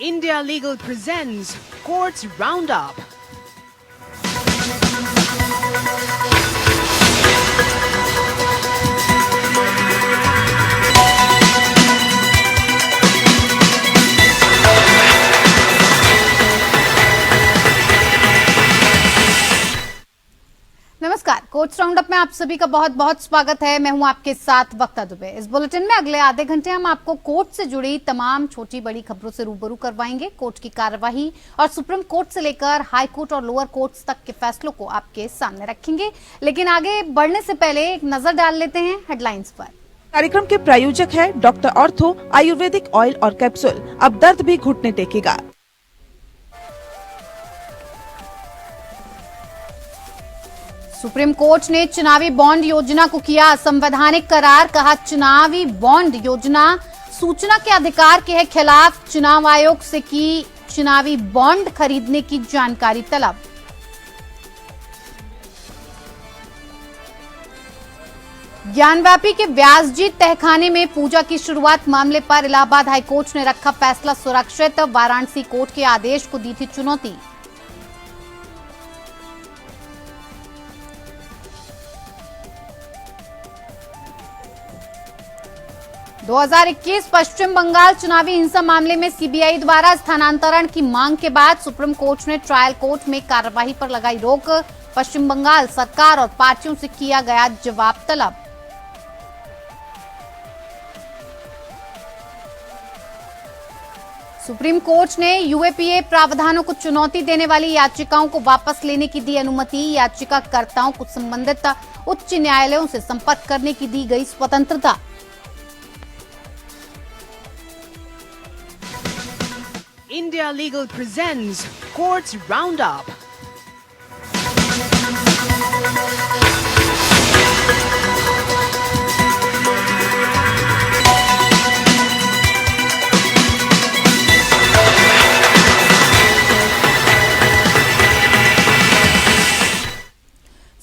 India Legal presents Courts Roundup. नमस्कार, courts roundup में आप सभी का बहुत बहुत स्वागत है। मैं हूं आपके साथ वक्ता दुबे। इस बुलेटिन में अगले आधे घंटे हम आपको कोर्ट से जुड़ी तमाम छोटी बड़ी खबरों से रूबरू करवाएंगे। कोर्ट की कार्यवाही और सुप्रीम कोर्ट से लेकर हाई कोर्ट और लोअर कोर्ट्स तक के फैसलों को आपके सामने रखेंगे। लेकिन आगे बढ़ने से पहले एक नजर डाल लेते हैं हेडलाइंस पर। कार्यक्रम के प्रायोजक है डॉक्टर ऑर्थो आयुर्वेदिक ऑयल और कैप्सूल। अब दर्द भी घुटने टेकेगा। सुप्रीम कोर्ट ने चुनावी बॉन्ड योजना को किया संवैधानिक करार। कहा, चुनावी बॉन्ड योजना सूचना के अधिकार के है खिलाफ। चुनाव आयोग से की चुनावी बॉन्ड खरीदने की जानकारी तलब। ज्ञानव्यापी के व्यासजी तहखाने में पूजा की शुरुआत मामले पर इलाहाबाद हाईकोर्ट ने रखा फैसला सुरक्षित। वाराणसी कोर्ट के आदेश को दी थी चुनौती। दो 2021 पश्चिम बंगाल चुनावी हिंसा मामले में सीबीआई द्वारा स्थानांतरण की मांग के बाद सुप्रीम कोर्ट ने ट्रायल कोर्ट में कार्यवाही पर लगाई रोक। पश्चिम बंगाल सरकार और पार्टियों से किया गया जवाब तलब। सुप्रीम कोर्ट ने यूएपीए प्रावधानों को चुनौती देने वाली याचिकाओं को वापस लेने की दी अनुमति। याचिकाकर्ताओं को संबंधित उच्च न्यायालयों से संपर्क करने की दी गई स्वतंत्रता। India Legal presents Courts Roundup.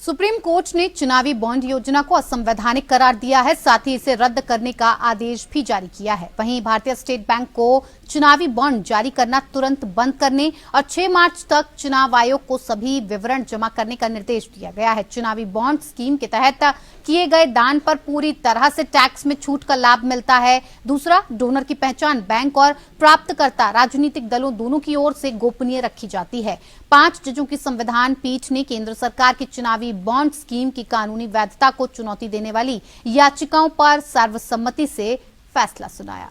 Supreme court ने चुनावी बॉन्ड योजना को असंवैधानिक करार दिया है, साथ ही इसे रद्द करने का आदेश भी जारी किया है। वहीं भारतीय स्टेट बैंक को चुनावी बॉन्ड जारी करना तुरंत बंद करने और 6 मार्च तक चुनाव आयोग को सभी विवरण जमा करने का निर्देश दिया गया है। चुनावी बॉन्ड स्कीम के तहत किए गए दान पर पूरी तरह से टैक्स में छूट का लाभ मिलता है। दूसरा, डोनर की पहचान बैंक और प्राप्तकर्ता राजनीतिक दलों दोनों की ओर से गोपनीय रखी जाती है। 5 जजों की संविधान पीठ ने केंद्र सरकार की चुनावी बॉन्ड स्कीम की कानूनी वैधता को चुनौती देने वाली याचिकाओं पर सर्वसम्मति से फैसला सुनाया।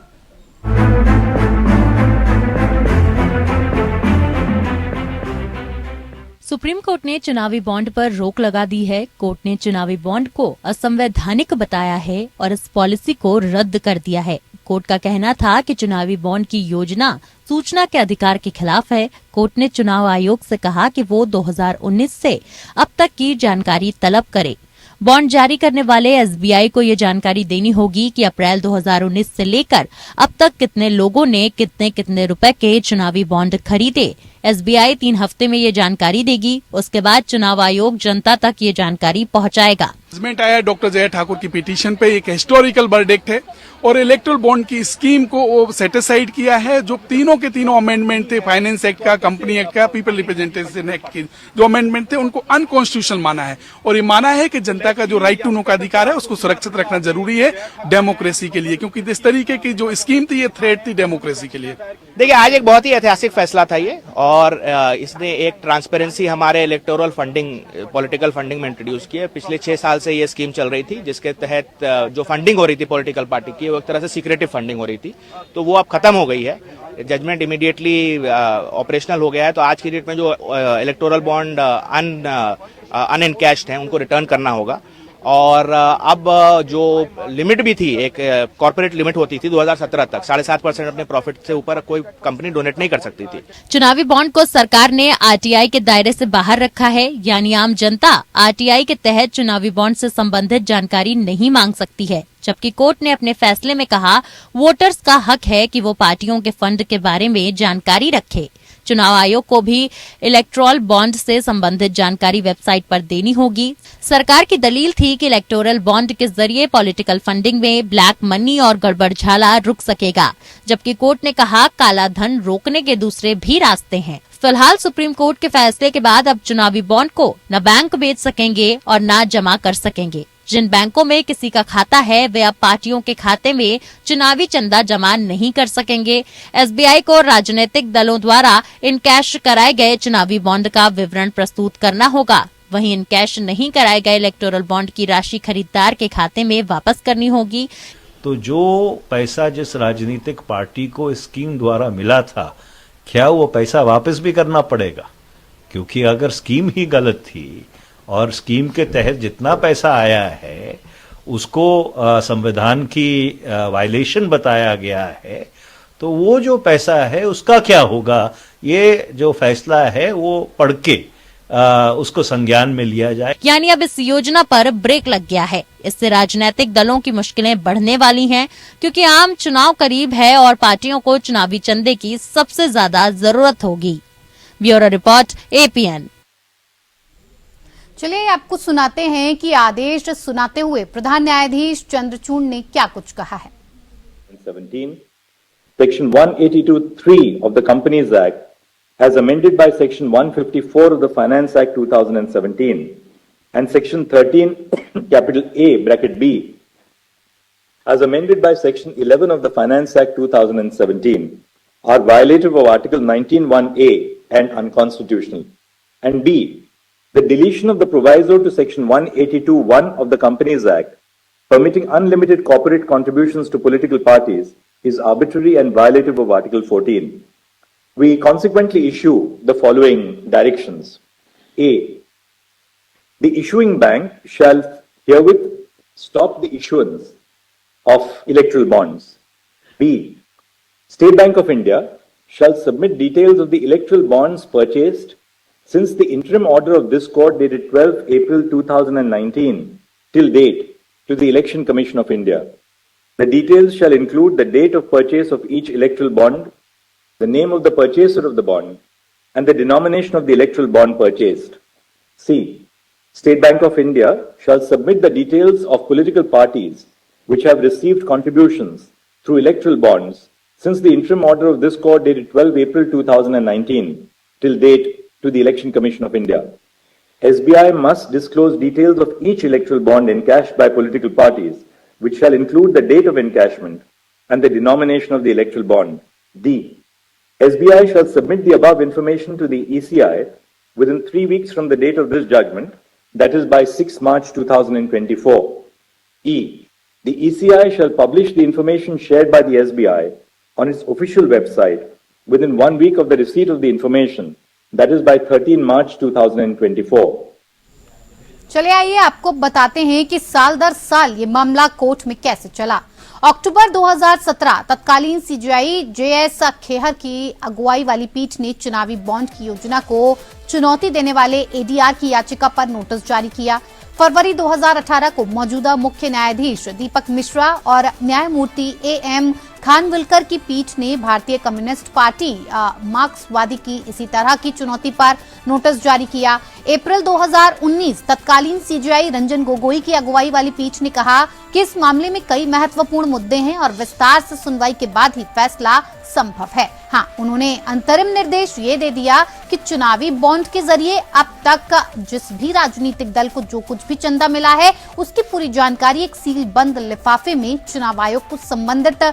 सुप्रीम कोर्ट ने चुनावी बॉन्ड पर रोक लगा दी है। कोर्ट ने चुनावी बॉन्ड को असंवैधानिक बताया है और इस पॉलिसी को रद्द कर दिया है। कोर्ट का कहना था कि चुनावी बॉन्ड की योजना सूचना के अधिकार के खिलाफ है। कोर्ट ने चुनाव आयोग से कहा कि वो 2019 से अब तक की जानकारी तलब करे। बॉन्ड जारी करने वाले एसबीआई को ये जानकारी देनी होगी कि अप्रैल 2019 से लेकर अब तक कितने लोगों ने कितने रुपए के चुनावी बॉन्ड खरीदे। एसबीआई 3 हफ्ते में ये जानकारी देगी। उसके बाद चुनाव आयोग जनता तक ये जानकारी पहुंचाएगा। जजमेंट आया डॉक्टर जय ठाकुर की पिटीशन पे, एक हिस्टोरिकल वर्डिक्ट है और इलेक्टोरल बॉन्ड की स्कीम को वो सेटिसाइड किया है। जो तीनों के तीनों अमेंडमेंट थे, फाइनेंस एक्ट का, कंपनी एक्ट का, पीपल रिप्रेजेंटेशन एक्ट की जो अमेंडमेंट थे, उनको अनकॉन्स्टिट्यूशनल माना है और ये माना है कि जनता का जो राइट टू नो का अधिकार है उसको सुरक्षित रखना जरूरी है डेमोक्रेसी के लिए, क्योंकि इस तरीके की जो स्कीम थी ये थ्रेट थी डेमोक्रेसी के लिए। देखिए, आज एक बहुत ही ऐतिहासिक फैसला था ये और इसने एक ट्रांसपेरेंसी हमारे इलेक्टोरल फंडिंग, पॉलिटिकल फंडिंग में इंट्रोड्यूस की है। पिछले 6 साल से ये स्कीम चल रही थी जिसके तहत जो फंडिंग हो रही थी पॉलिटिकल पार्टी की, वो एक तरह से सीक्रेटिव फंडिंग हो रही थी, तो वो अब खत्म हो गई है। जजमेंट इमीडिएटली ऑपरेशनल हो गया है। तो आज की डेट में जो इलेक्टोरल बॉन्ड अनएनकैश्ड हैं उनको रिटर्न करना होगा। और अब जो लिमिट भी थी, एक कॉर्पोरेट लिमिट होती थी 2017 तक 7.5% अपने प्रॉफिट से ऊपर कोई कंपनी डोनेट नहीं कर सकती थी। चुनावी बॉन्ड को सरकार ने आरटीआई के दायरे से बाहर रखा है, यानी आम जनता आरटीआई के तहत चुनावी बॉन्ड से संबंधित जानकारी नहीं मांग सकती है। जबकि कोर्ट ने अपने फैसले में कहा, वोटर्स का हक है कि वो पार्टियों के फंड के बारे में जानकारी रखे। चुनाव आयोग को भी इलेक्टोरल बॉन्ड से संबंधित जानकारी वेबसाइट पर देनी होगी। सरकार की दलील थी कि इलेक्टोरल बॉन्ड के जरिए पॉलिटिकल फंडिंग में ब्लैक मनी और गड़बड़झाला रुक सकेगा, जबकि कोर्ट ने कहा काला धन रोकने के दूसरे भी रास्ते हैं। फिलहाल सुप्रीम कोर्ट के फैसले के बाद अब चुनावी बॉन्ड को न बैंक बेच सकेंगे और न जमा कर सकेंगे। जिन बैंकों में किसी का खाता है वे अब पार्टियों के खाते में चुनावी चंदा जमा नहीं कर सकेंगे। एसबीआई को राजनीतिक दलों द्वारा इन कैश कराए गए चुनावी बॉन्ड का विवरण प्रस्तुत करना होगा। वहीं इन कैश नहीं कराए गए इलेक्टोरल बॉन्ड की राशि खरीदार के खाते में वापस करनी होगी। तो जो पैसा जिस राजनीतिक पार्टी को स्कीम द्वारा मिला था, क्या वो पैसा वापस भी करना पड़ेगा? क्योंकि अगर स्कीम ही गलत थी और स्कीम के तहत जितना पैसा आया है उसको संविधान की वायलेशन बताया गया है, तो वो जो पैसा है उसका क्या होगा? ये जो फैसला है वो पढ़ के उसको संज्ञान में लिया जाए। यानी अब इस योजना पर ब्रेक लग गया है। इससे राजनीतिक दलों की मुश्किलें बढ़ने वाली हैं, क्योंकि आम चुनाव करीब है और पार्टियों को चुनावी चंदे की सबसे ज्यादा जरूरत होगी। Bureau report, APN। चलिए आपको सुनाते हैं कि आदेश सुनाते हुए प्रधान न्यायाधीश चंद्रचूड़ ने क्या कुछ कहा है। 17, Section 182(3) of the Companies Act as amended by Section 154 of the Finance Act 2017 and Section 13 capital A bracket B as amended by Section 11 of the Finance Act 2017 are violative of Article 19(1)(a) and unconstitutional. And B, the deletion of the proviso to Section 182(1) of the Companies Act permitting unlimited corporate contributions to political parties is arbitrary and violative of Article 14. We consequently issue the following directions. A, the issuing bank shall herewith stop the issuance of electoral bonds. B, State Bank of India shall submit details of the electoral bonds purchased since the interim order of this court dated 12 April 2019 till date to the Election Commission of India. The details shall include the date of purchase of each electoral bond, the name of the purchaser of the bond, and the denomination of the electoral bond purchased. C, State Bank of India shall submit the details of political parties which have received contributions through electoral bonds since the interim order of this court dated 12 April 2019 till date to the Election Commission of India. SBI must disclose details of each electoral bond encashed by political parties, which shall include the date of encashment and the denomination of the electoral bond. D, SBI shall submit the above information to the ECI within 3 weeks from the date of this judgment, that is by 6 March 2024. E, the ECI shall publish the information shared by the SBI on its official website within 1 week of the receipt of the information, that is by 13 March 2024. चलिए आइए आपको बताते हैं कि साल दर साल ये मामला कोर्ट में कैसे चला। अक्टूबर 2017 तत्कालीन सीजीआई JS खेहर की अगुवाई वाली पीठ ने चुनावी बॉन्ड की योजना को चुनौती देने वाले ADR की याचिका पर नोटिस जारी किया। फरवरी 2018 को मौजूदा मुख्य न्यायाधीश दीपक मिश्रा और न्यायमूर्ति AM खानविलकर की पीठ ने भारतीय कम्युनिस्ट पार्टी मार्क्सवादी की इसी तरह की चुनौती पर नोटिस जारी किया। अप्रैल 2019 तत्कालीन सीजीआई रंजन गोगोई की अगुवाई वाली पीठ ने कहा कि इस मामले में कई महत्वपूर्ण मुद्दे हैं और विस्तार से सुनवाई के बाद ही फैसला संभव है। हाँ, उन्होंने अंतरिम निर्देश ये दे दिया कि चुनावी बॉन्ड के जरिए अब तक जिस भी राजनीतिक दल को जो कुछ भी चंदा मिला है उसकी पूरी जानकारी एक सील बंद लिफाफे में चुनाव आयोग को संबंधित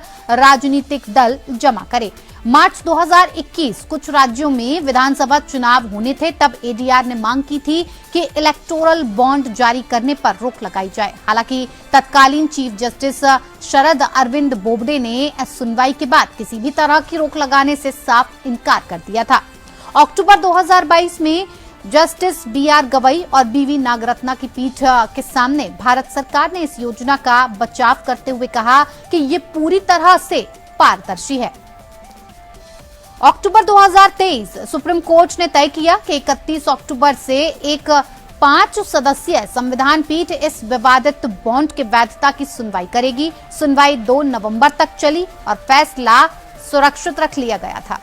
राजनीतिक दल जमा करे। मार्च 2021 कुछ राज्यों में विधानसभा चुनाव होने थे, तब ADR ने मांग की थी कि इलेक्टोरल बॉन्ड जारी करने पर रोक लगाई जाए। हालांकि तत्कालीन चीफ जस्टिस शरद अरविंद बोबडे ने सुनवाई के बाद किसी भी तरह की रोक लगाने से साफ इनकार कर दिया था। अक्टूबर 2022 में जस्टिस BR गवई और BV नागरत्ना की पीठ के सामने भारत सरकार ने इस योजना का बचाव करते हुए कहा कि ये पूरी तरह से पारदर्शी है। अक्टूबर 2023 सुप्रीम कोर्ट ने तय किया कि 31 अक्टूबर से एक 5 सदस्यीय संविधान पीठ इस विवादित बॉन्ड के वैधता की सुनवाई करेगी। सुनवाई 2 नवंबर तक चली और फैसला सुरक्षित रख लिया गया था।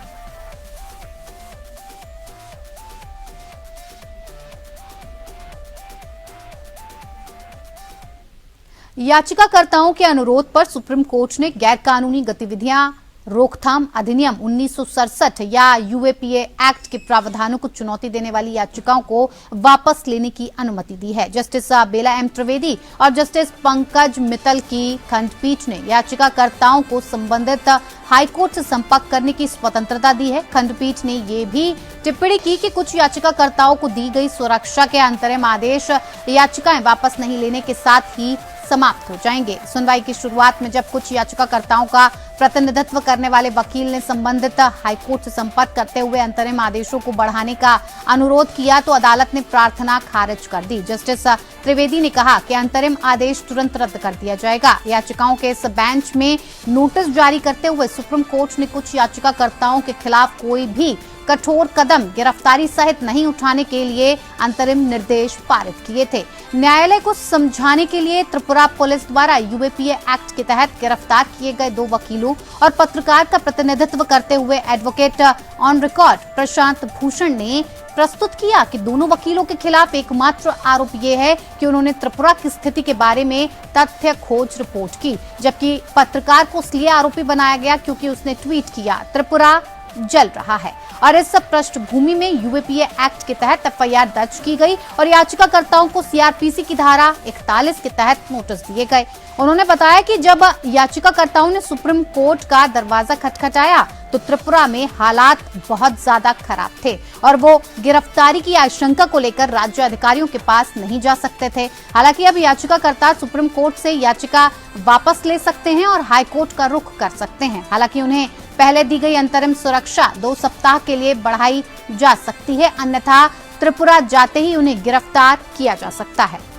याचिकाकर्ताओं के अनुरोध पर सुप्रीम कोर्ट ने गैरकानूनी गतिविधियां रोकथाम अधिनियम 1967 या यूएपीए एक्ट के प्रावधानों को चुनौती देने वाली याचिकाओं को वापस लेने की अनुमति दी है। जस्टिस बेला एम त्रिवेदी और जस्टिस पंकज मित्तल की खंडपीठ ने याचिकाकर्ताओं को संबंधित हाईकोर्ट से संपर्क करने की स्वतंत्रता दी है। खंडपीठ ने ये भी टिप्पणी की कि कुछ याचिकाकर्ताओं को दी गई सुरक्षा के अंतरिम आदेश याचिकाएं वापस नहीं लेने के साथ ही समाप्त हो जाएंगे। सुनवाई की शुरुआत में जब कुछ याचिकाकर्ताओं का प्रतिनिधित्व करने वाले वकील ने संबंधित हाईकोर्ट से संपर्क करते हुए अंतरिम आदेशों को बढ़ाने का अनुरोध किया तो अदालत ने प्रार्थना खारिज कर दी। जस्टिस त्रिवेदी ने कहा कि अंतरिम आदेश तुरंत रद्द कर दिया जाएगा। याचिकाओं के इस बेंच में नोटिस जारी करते हुए सुप्रीम कोर्ट ने कुछ याचिकाकर्ताओं के खिलाफ कोई भी कठोर कदम गिरफ्तारी सहित नहीं उठाने के लिए अंतरिम निर्देश पारित किए थे। न्यायालय को समझाने के लिए त्रिपुरा पुलिस द्वारा यूएपीए एक्ट के तहत गिरफ्तार किए गए 2 वकीलों और पत्रकार का प्रतिनिधित्व करते हुए advocate on record Prashant Bhushan ने प्रस्तुत किया कि दोनों वकीलों के खिलाफ एकमात्र आरोप ये है कि उन्होंने त्रिपुरा की स्थिति के बारे में तथ्य खोज रिपोर्ट की, जबकि पत्रकार को इसलिए आरोपी बनाया गया क्योंकि उसने ट्वीट किया त्रिपुरा जल रहा है। और इस पृष्ठभूमि में यूएपीए एक्ट के तहत एफआईआर दर्ज की गई और याचिकाकर्ताओं को सीआरपीसी की धारा 41 के तहत नोटिस दिए गए। उन्होंने बताया कि जब याचिकाकर्ताओं ने सुप्रीम कोर्ट का दरवाजा खटखटाया तो त्रिपुरा में हालात बहुत ज्यादा खराब थे और वो गिरफ्तारी की आशंका को लेकर राज्य अधिकारियों के पास नहीं जा सकते थे। हालांकि अब याचिकाकर्ता सुप्रीम कोर्ट से याचिका वापस ले सकते हैं और हाई कोर्ट का रुख कर सकते हैं। हालांकि उन्हें पहले दी गई अंतरिम सुरक्षा 2 सप्ताह के लिए बढ़ाई जा सकती है, अन्यथा त्रिपुरा जाते ही उन्हें गिरफ्तार किया जा सकता है।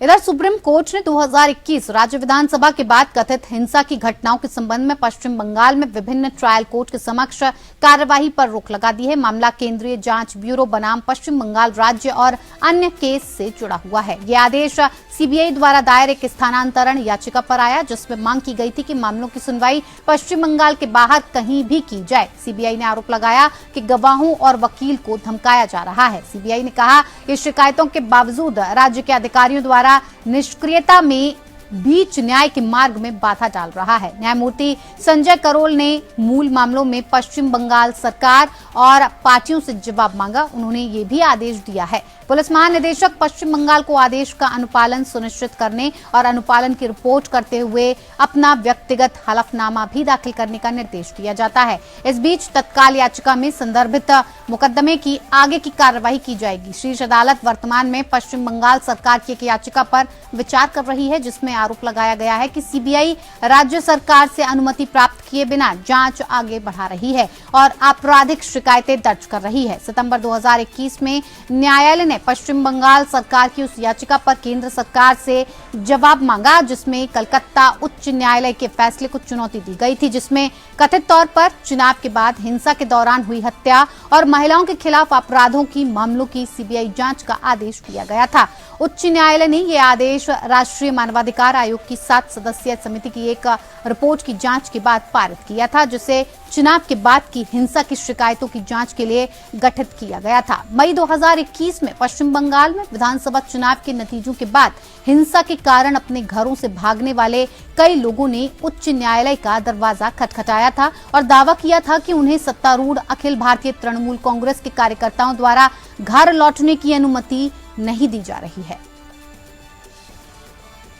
इधर सुप्रीम कोर्ट ने 2021 राज्य विधानसभा के बाद कथित हिंसा की घटनाओं के संबंध में पश्चिम बंगाल में विभिन्न ट्रायल कोर्ट के समक्ष कार्यवाही पर रोक लगा दी है। मामला केंद्रीय जांच ब्यूरो बनाम पश्चिम बंगाल राज्य और अन्य केस से जुड़ा हुआ है। यह आदेश सीबीआई द्वारा दायर एक स्थानांतरण याचिका पर आया, जिसमें मांग की गई थी कि मामलों की सुनवाई पश्चिम बंगाल के बाहर कहीं भी की जाए। सीबीआई ने आरोप लगाया कि गवाहों और वकील को धमकाया जा रहा है। सीबीआई ने कहा कि शिकायतों के बावजूद राज्य के अधिकारियों द्वारा निष्क्रियता में बीच न्याय के मार्ग में बाधा डाल रहा है। न्यायमूर्ति संजय करोल ने मूल मामलों में पश्चिम बंगाल सरकार और पार्टियों से जवाब मांगा। उन्होंने ये भी आदेश दिया है पुलिस महानिदेशक पश्चिम बंगाल को आदेश का अनुपालन सुनिश्चित करने और अनुपालन की रिपोर्ट करते हुए अपना व्यक्तिगत हलफनामा भी दाखिल करने का निर्देश दिया जाता है। इस बीच तत्काल याचिका में संदर्भित मुकदमे की आगे की कार्यवाही की जाएगी। शीर्ष अदालत वर्तमान में पश्चिम बंगाल सरकार की एक याचिका पर विचार कर रही है, जिसमें आरोप लगाया गया है कि सीबीआई राज्य सरकार से अनुमति प्राप्त किए बिना जांच आगे बढ़ा रही है और आपराधिक शिकायतें दर्ज कर रही है। सितंबर 2021 में न्यायालय ने पश्चिम बंगाल सरकार की उस याचिका पर केंद्र सरकार से जवाब मांगा, जिसमें कलकत्ता उच्च न्यायालय के फैसले को चुनौती दी गई थी, जिसमें कथित तौर पर चुनाव के बाद हिंसा के दौरान हुई हत्या और महिलाओं के खिलाफ अपराधों की मामलों की सीबीआई जांच का आदेश दिया गया था। उच्च न्यायालय ने यह आदेश राष्ट्रीय मानवाधिकार आयोग की 7 सदस्यीय समिति की एक रिपोर्ट की जांच के बाद पारित किया था, जिसे चुनाव के बाद की हिंसा की शिकायतों की जांच के लिए गठित किया गया था। मई 2021 में पश्चिम बंगाल में विधानसभा चुनाव के नतीजों के बाद हिंसा के कारण अपने घरों से भागने वाले कई लोगों ने उच्च न्यायालय का दरवाजा खटखटाया था और दावा किया था कि उन्हें सत्तारूढ़ अखिल भारतीय तृणमूल कांग्रेस के कार्यकर्ताओं द्वारा घर लौटने की अनुमति नहीं दी जा रही है।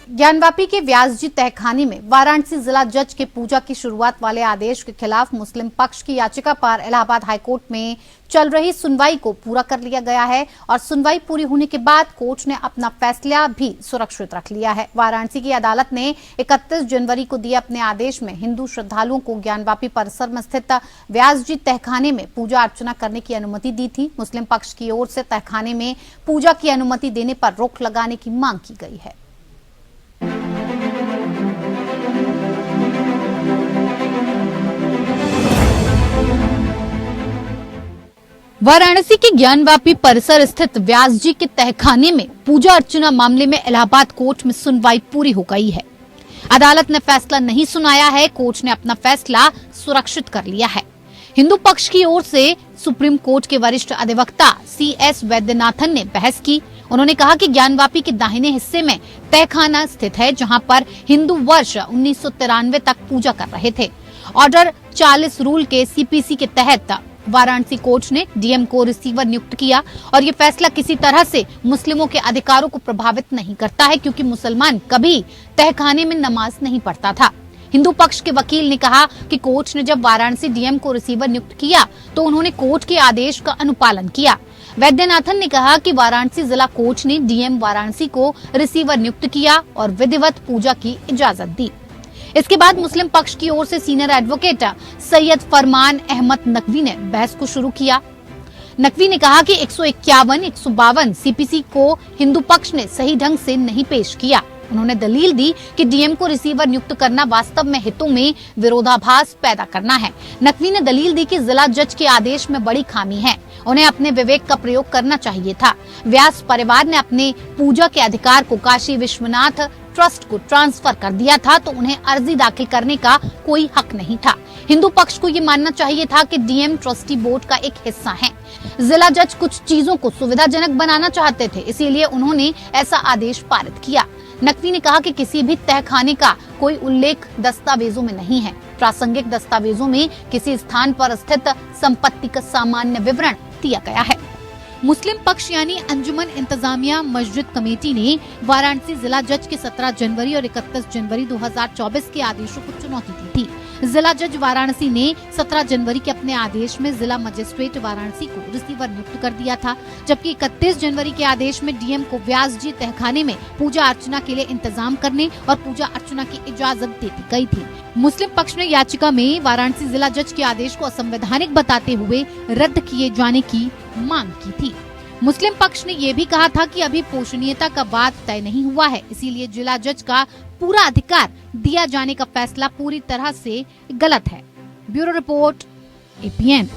ज्ञानवापी के व्यासजी तहखाने में वाराणसी जिला जज के पूजा की शुरुआत वाले आदेश के खिलाफ मुस्लिम पक्ष की याचिका पर इलाहाबाद हाईकोर्ट में चल रही सुनवाई को पूरा कर लिया गया है और सुनवाई पूरी होने के बाद कोर्ट ने अपना फैसला भी सुरक्षित रख लिया है। वाराणसी की अदालत ने 31 जनवरी को दिए अपने आदेश में हिंदू श्रद्धालुओं को ज्ञानवापी परिसर में स्थित व्यासजी तहखाने में पूजा अर्चना करने की अनुमति दी थी। मुस्लिम पक्ष की ओर से तहखाने में पूजा की अनुमति देने पर रोक लगाने की मांग की गई है। वाराणसी के ज्ञानवापी परिसर स्थित व्यासजी के तहखाने में पूजा अर्चना मामले में इलाहाबाद कोर्ट में सुनवाई पूरी हो गई है। अदालत ने फैसला नहीं सुनाया है। कोर्ट ने अपना फैसला सुरक्षित कर लिया है। हिंदू पक्ष की ओर से सुप्रीम कोर्ट के वरिष्ठ अधिवक्ता CS वैद्यनाथन ने बहस की। उन्होंने कहा कि ज्ञानवापी के दाहिने हिस्से में तहखाना स्थित है, जहां पर हिंदू वर्ष 1993 तक पूजा कर रहे थे। ऑर्डर 40 रूल के CPC के तहत वाराणसी कोर्ट ने DM को रिसीवर नियुक्त किया और ये फैसला किसी तरह से मुस्लिमों के अधिकारों को प्रभावित नहीं करता है, क्योंकि मुसलमान कभी तहखाने में नमाज नहीं पढ़ता था। हिंदू पक्ष के वकील ने कहा कि कोर्ट ने जब वाराणसी DM को रिसीवर नियुक्त किया तो उन्होंने कोर्ट के आदेश का अनुपालन किया। वैद्यनाथन ने कहा कि वाराणसी जिला कोर्ट ने DM वाराणसी को रिसीवर नियुक्त किया और विधिवत पूजा की इजाजत दी। इसके बाद मुस्लिम पक्ष की ओर से सीनियर एडवोकेट सैयद फरमान अहमद नकवी ने बहस को शुरू किया। नकवी ने कहा कि 151, 152 CPC को हिंदू पक्ष ने सही ढंग से नहीं पेश किया। उन्होंने दलील दी कि DM को रिसीवर नियुक्त करना वास्तव में हितों में विरोधाभास पैदा करना है। नकवी ने दलील दी कि जिला जज के आदेश में बड़ी खामी है, उन्हें अपने विवेक का प्रयोग करना चाहिए था। व्यास परिवार ने अपने पूजा के अधिकार को काशी विश्वनाथ ट्रस्ट को ट्रांसफर कर दिया था, तो उन्हें अर्जी दाखिल करने का कोई हक नहीं था। हिंदू पक्ष को ये मानना चाहिए था कि DM ट्रस्टी बोर्ड का एक हिस्सा है। जिला जज कुछ चीजों को सुविधाजनक बनाना चाहते थे, इसीलिए उन्होंने ऐसा आदेश पारित किया। नकवी ने कहा कि किसी भी तहखाने का कोई उल्लेख दस्तावेजों में नहीं है। प्रासंगिक दस्तावेजों में किसी स्थान पर स्थित संपत्ति का सामान्य विवरण दिया गया है। मुस्लिम पक्ष यानी अंजुमन इंतजामिया मस्जिद कमेटी ने वाराणसी जिला जज के 17 जनवरी और 31 जनवरी 2024 के आदेशों को चुनौती दी थी। जिला जज वाराणसी ने 17 जनवरी के अपने आदेश में जिला मजिस्ट्रेट वाराणसी को रिसीवर नियुक्त कर दिया था, जबकि 31 जनवरी के आदेश में DM को व्यास जी तहखाने में पूजा अर्चना के लिए इंतजाम करने और पूजा अर्चना की इजाजत दे दी गई थी। मुस्लिम पक्ष ने याचिका में वाराणसी जिला जज के आदेश को असंवैधानिक बताते हुए रद्द किए जाने की मांग की थी। मुस्लिम पक्ष ने ये भी कहा था कि अभी पोषणीयता का बात तय नहीं हुआ है, इसीलिए जिला जज का पूरा अधिकार दिया जाने का फैसला पूरी तरह से गलत है। Bureau report, APN।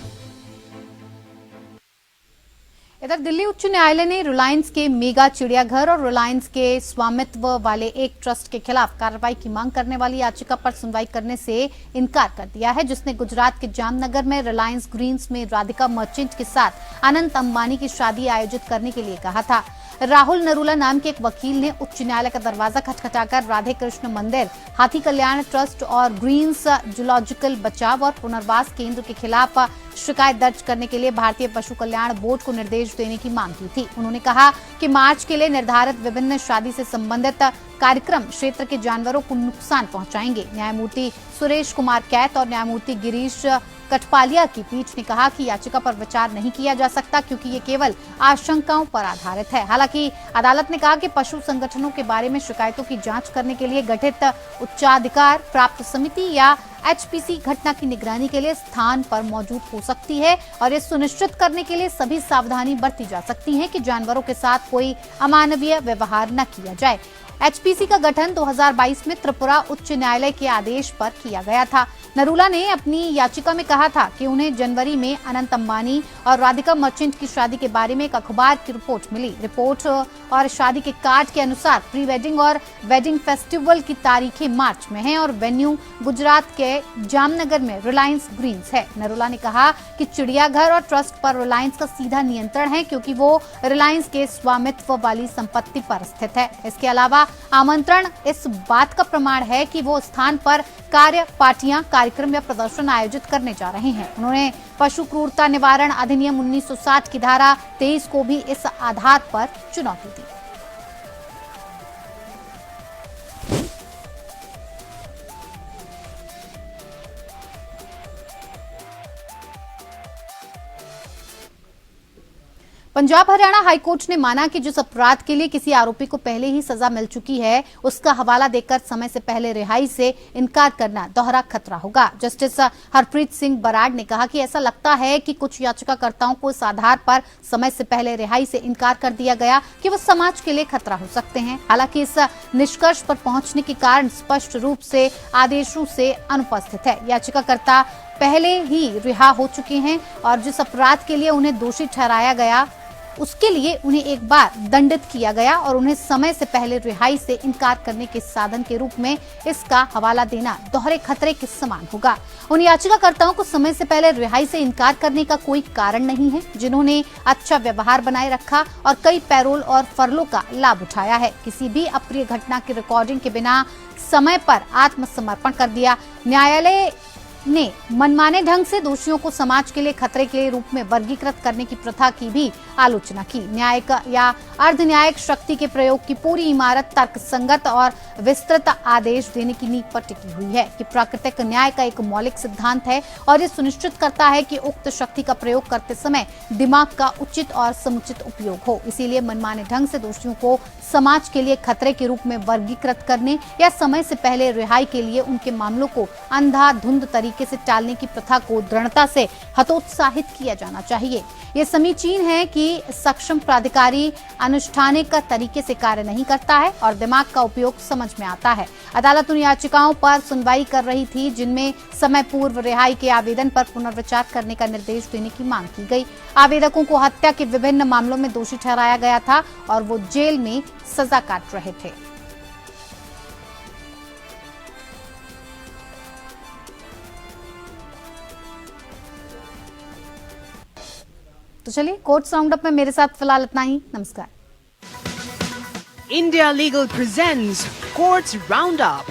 इधर दिल्ली उच्च न्यायालय ने रिलायंस के मेगा चिड़ियाघर और रिलायंस के स्वामित्व वाले एक ट्रस्ट के खिलाफ कार्रवाई की मांग करने वाली याचिका पर सुनवाई करने से इनकार कर दिया है, जिसने गुजरात के जामनगर में रिलायंस ग्रीन्स में राधिका मर्चेंट के साथ अनंत अंबानी की शादी आयोजित करने के लिए कहा था। राहुल नरूला नाम के एक वकील ने उच्च न्यायालय का दरवाजा खटखटाकर राधे कृष्ण मंदिर, हाथी कल्याण ट्रस्ट और ग्रीन्स जूलॉजिकल बचाव और पुनर्वास केंद्र के खिलाफ शिकायत दर्ज करने के लिए भारतीय पशु कल्याण बोर्ड को निर्देश देने की मांग की थी। उन्होंने कहा कि मार्च के लिए निर्धारित विभिन्न शादी से संबंधित कार्यक्रम क्षेत्र के जानवरों को नुकसान पहुंचाएंगे। न्यायमूर्ति सुरेश कुमार कैत और न्यायमूर्ति गिरीश कटपालिया की पीठ ने कहा कि याचिका पर विचार नहीं किया जा सकता, क्योंकि ये केवल आशंकाओं पर आधारित है। हालांकि अदालत ने कहा कि पशु संगठनों के बारे में शिकायतों की जांच करने के लिए गठित उच्चाधिकार प्राप्त समिति या HPC घटना की निगरानी के लिए स्थान पर मौजूद हो सकती है और ये सुनिश्चित करने के लिए सभी सावधानी बरती जा सकती है कि जानवरों के साथ कोई अमानवीय व्यवहार न किया जाए। HPC का गठन 2022 में त्रिपुरा उच्च न्यायालय के आदेश पर किया गया था। नरूला ने अपनी याचिका में कहा था कि उन्हें जनवरी में अनंत अंबानी और राधिका मर्चेंट की शादी के बारे में एक अखबार की रिपोर्ट मिली। रिपोर्ट और शादी के कार्ड के अनुसार प्री वेडिंग और वेडिंग फेस्टिवल की तारीखें मार्च में हैं और वेन्यू गुजरात के जामनगर में रिलायंस ग्रीन्स है। नरूला ने कहा कि चिड़ियाघर और ट्रस्ट पर रिलायंस का सीधा नियंत्रण है, क्योंकि वो रिलायंस के स्वामित्व वाली संपत्ति पर स्थित है। इसके अलावा आमंत्रण इस बात का प्रमाण है कि वो स्थान पर कार्य, पार्टियां, कार्यक्रम या प्रदर्शन आयोजित करने जा रहे हैं। उन्होंने पशु क्रूरता निवारण अधिनियम 1960 की धारा 23 को भी इस आधार पर चुनौती दी। पंजाब हरियाणा हाईकोर्ट ने माना कि जिस अपराध के लिए किसी आरोपी को पहले ही सजा मिल चुकी है, उसका हवाला देकर समय से पहले रिहाई से इनकार करना दोहरा खतरा होगा। जस्टिस हरप्रीत सिंह बराड़ ने कहा कि ऐसा लगता है कि कुछ याचिकाकर्ताओं को इस आधार पर समय से पहले रिहाई से इनकार कर दिया गया कि वो समाज के लिए खतरा हो सकते हैं। हालांकि इस निष्कर्ष पर पहुंचने के कारण स्पष्ट रूप से आदेशों से अनुपस्थित है। याचिकाकर्ता पहले ही रिहा हो चुके हैं और जिस अपराध के लिए उन्हें दोषी ठहराया गया उसके लिए उन्हें एक बार दंडित किया गया और उन्हें समय से पहले रिहाई से इनकार करने के साधन के रूप में इसका हवाला देना दोहरे खतरे के समान होगा। उन याचिकाकर्ताओं को समय से पहले रिहाई से इनकार करने का कोई कारण नहीं है, जिन्होंने अच्छा व्यवहार बनाए रखा और कई पैरोल और फरलों का लाभ उठाया है। किसी भी अप्रिय घटना की रिकॉर्डिंग के बिना समय पर आत्मसमर्पण कर दिया। न्यायालय ने मनमाने ढंग से दोषियों को समाज के लिए खतरे के रूप में वर्गीकृत करने की प्रथा की भी आलोचना की। न्यायिक या अर्ध न्यायिक शक्ति के प्रयोग की पूरी इमारत तर्कसंगत और विस्तृत आदेश देने की नींव पर टिकी हुई है कि प्राकृतिक न्याय का एक मौलिक सिद्धांत है और ये सुनिश्चित करता है कि उक्त शक्ति का प्रयोग करते समय दिमाग का उचित और समुचित उपयोग हो। इसीलिए मनमाने ढंग से दोषियों को समाज के लिए खतरे के रूप में वर्गीकृत करने या समय से पहले रिहाई के लिए उनके मामलों को अंधाधुंध तरीके से टालने की प्रथा को दृढ़ता से हतोत्साहित किया जाना चाहिए। ये समीचीन है कि सक्षम प्राधिकारी अनुष्ठानिक तरीके से कार्य नहीं करता है और दिमाग का उपयोग समझ में आता है। अदालत उन याचिकाओं पर सुनवाई कर रही थी जिनमें समय पूर्व रिहाई के आवेदन पर पुनर्विचार करने का निर्देश देने की मांग की गई। आवेदकों को हत्या के विभिन्न मामलों में दोषी ठहराया गया था और वो जेल में सजा काट रहे थे। तो चलिए कोर्ट राउंडअप में मेरे साथ फिलहाल इतना ही। नमस्कार। India Legal presents Courts Roundup.